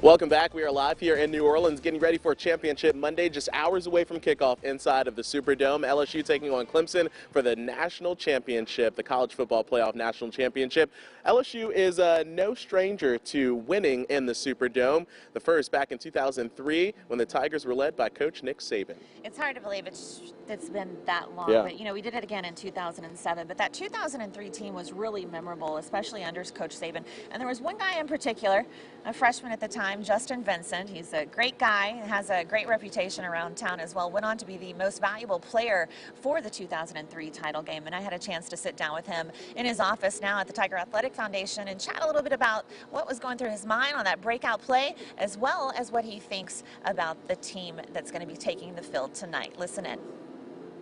Welcome back. We are live here in New Orleans getting ready for Championship Monday, just hours away from kickoff inside of the Superdome. LSU taking on Clemson for the national championship, the college football playoff national championship. LSU is no stranger to winning in the Superdome, the first back in 2003 when the Tigers were led by Coach Nick Saban. It's hard to believe it's been that long, Yeah. but you know, we did it again in 2007, but that 2003 team was really memorable, especially under Coach Saban. And there was one guy in particular, a freshman at the time, Justin Vincent. He's a great guy, has a great reputation around town as well, went on to be the most valuable player for the 2003 title game. And I had a chance to sit down with him in his office now at the Tiger Athletic Foundation and chat a little bit about what was going through his mind on that breakout play, as well as what he thinks about the team that's going to be taking the field tonight. Listen in.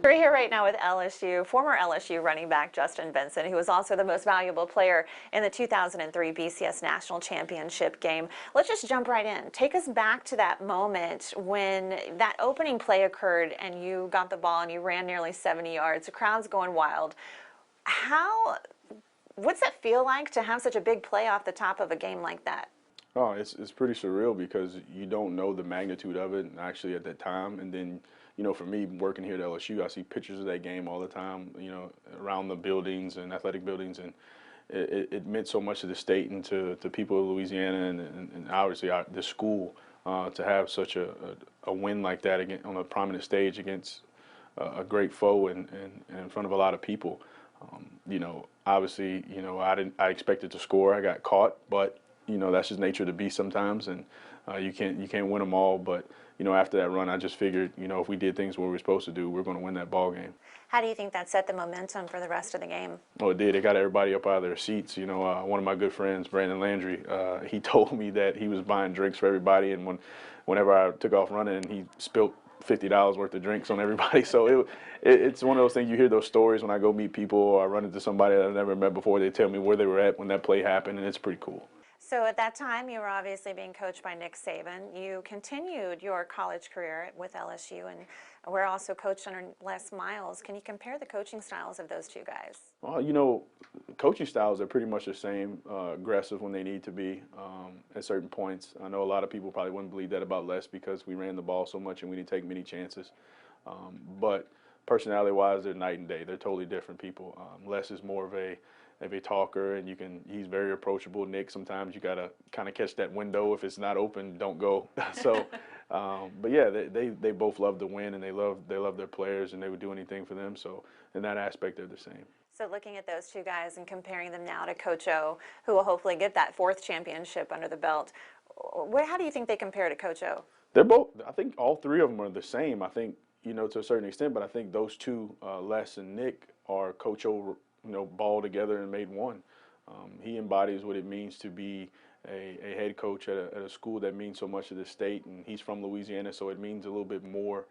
We're here right now with LSU, former LSU running back Justin Vincent, who was also the most valuable player in the 2003 BCS National Championship game. Let's just jump right in. Take us back to that moment when that opening play occurred and you got the ball and you ran nearly 70 yards. The crowd's going wild. What's that feel like to have such a big play off the top of a game like that? Oh, it's pretty surreal because you don't know the magnitude of it actually at that time. And then, you know, for me working here at LSU, I see pictures of that game all the time, you know, around the buildings and athletic buildings. And it meant so much to the state and to people of Louisiana and obviously the school to have such a win like that again on a prominent stage against a great foe and in front of a lot of people. You know, obviously, you know, I expected to score. I got caught, but you know, that's just nature of the beast sometimes, and you can't win them all. But you know, after that run, I just figured, you know, if we did things what we were supposed to do, we're going to win that ball game. How do you think that set the momentum for the rest of the game? Oh, it did. It got everybody up out of their seats. You know, one of my good friends, Brandon Landry, he told me that he was buying drinks for everybody, and whenever I took off running, he spilled $50 worth of drinks on everybody. So it's one of those things, you hear those stories when I go meet people or I run into somebody that I've never met before. They tell me where they were at when that play happened, and it's pretty cool. So at that time, you were obviously being coached by Nick Saban. You continued your college career with LSU, and we're also coached under Les Miles. Can you compare the coaching styles of those two guys? Well, you know, coaching styles are pretty much the same, aggressive when they need to be at certain points. I know a lot of people probably wouldn't believe that about Les because we ran the ball so much and we didn't take many chances. But personality-wise, they're night and day. They're totally different people. Les is more of a talker, and he's very approachable. Nick, sometimes you gotta kind of catch that window. If it's not open, don't go. So, but yeah, they both love to win, and they love their players, and they would do anything for them. So in that aspect, they're the same. So looking at those two guys and comparing them now to Coach O, who will hopefully get that fourth championship under the belt, how do you think they compare to Coach O? They're both. I think all three of them are the same. I think, you know, to a certain extent, but I think those two, Les and Nick, are Coach O, you know, ball together and made one. He embodies what it means to be a head coach at a school that means so much to the state, and he's from Louisiana, so it means a little bit more.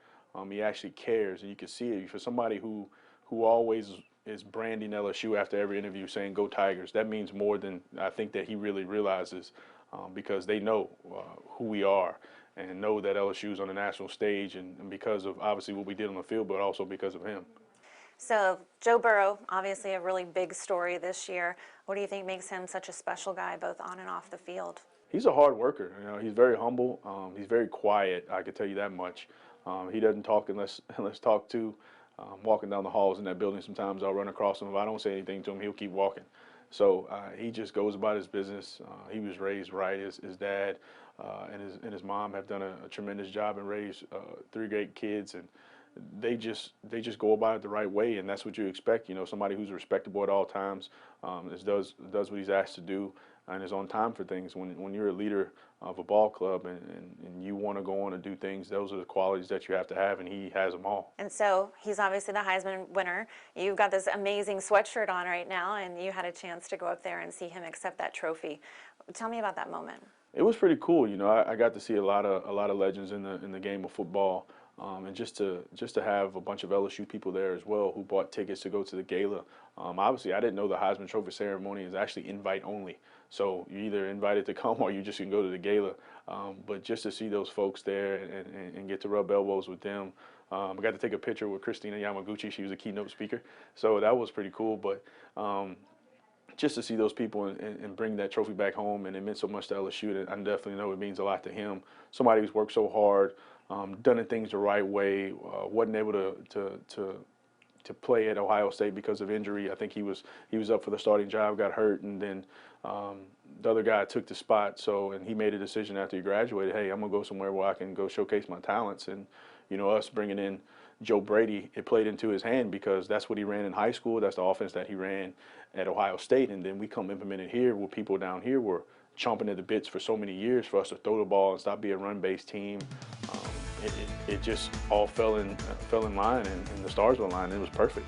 He actually cares, and you can see it. For somebody who always is branding LSU after every interview saying "Go Tigers," that means more than I think that he really realizes, because they know who we are and know that LSU is on the national stage, and because of obviously what we did on the field, but also because of him. So Joe Burrow, obviously a really big story this year. What do you think makes him such a special guy, both on and off the field? He's a hard worker. You know, he's very humble. He's very quiet. I can tell you that much. He doesn't talk unless talked to. Walking down the halls in that building, sometimes I'll run across him. If I don't say anything to him, he'll keep walking. So he just goes about his business. He was raised right. His dad and his mom have done a tremendous job and raised three great kids, and they just go about it the right way, and that's what you expect. You know, somebody who's respectable at all times, does what he's asked to do, and is on time for things. When you're a leader of a ball club and you want to go on and do things, those are the qualities that you have to have, and he has them all. And so he's obviously the Heisman winner. You've got this amazing sweatshirt on right now, and you had a chance to go up there and see him accept that trophy. Tell me about that moment. It was pretty cool. You know, I got to see a lot of legends in the game of football. And just to have a bunch of LSU people there as well who bought tickets to go to the gala. Obviously, I didn't know the Heisman Trophy ceremony is actually invite only. So you're either invited to come or you just can go to the gala. But just to see those folks there and get to rub elbows with them. I got to take a picture with Christina Yamaguchi. She was a keynote speaker. So that was pretty cool. But just to see those people and bring that trophy back home, and it meant so much to LSU. And I definitely know it means a lot to him. Somebody who's worked so hard, done things the right way, wasn't able to play at Ohio State because of injury. I think he was up for the starting job, got hurt, and then the other guy took the spot. And he made a decision after he graduated. Hey, I'm gonna go somewhere where I can go showcase my talents. And us bringing in Joe Brady, it played into his hand because that's what he ran in high school. That's the offense that he ran at Ohio State. And then we come implement it here, where people down here were chomping at the bits for so many years for us to throw the ball and stop being a run-based team. It just all fell in line, and the stars were aligned. It was perfect.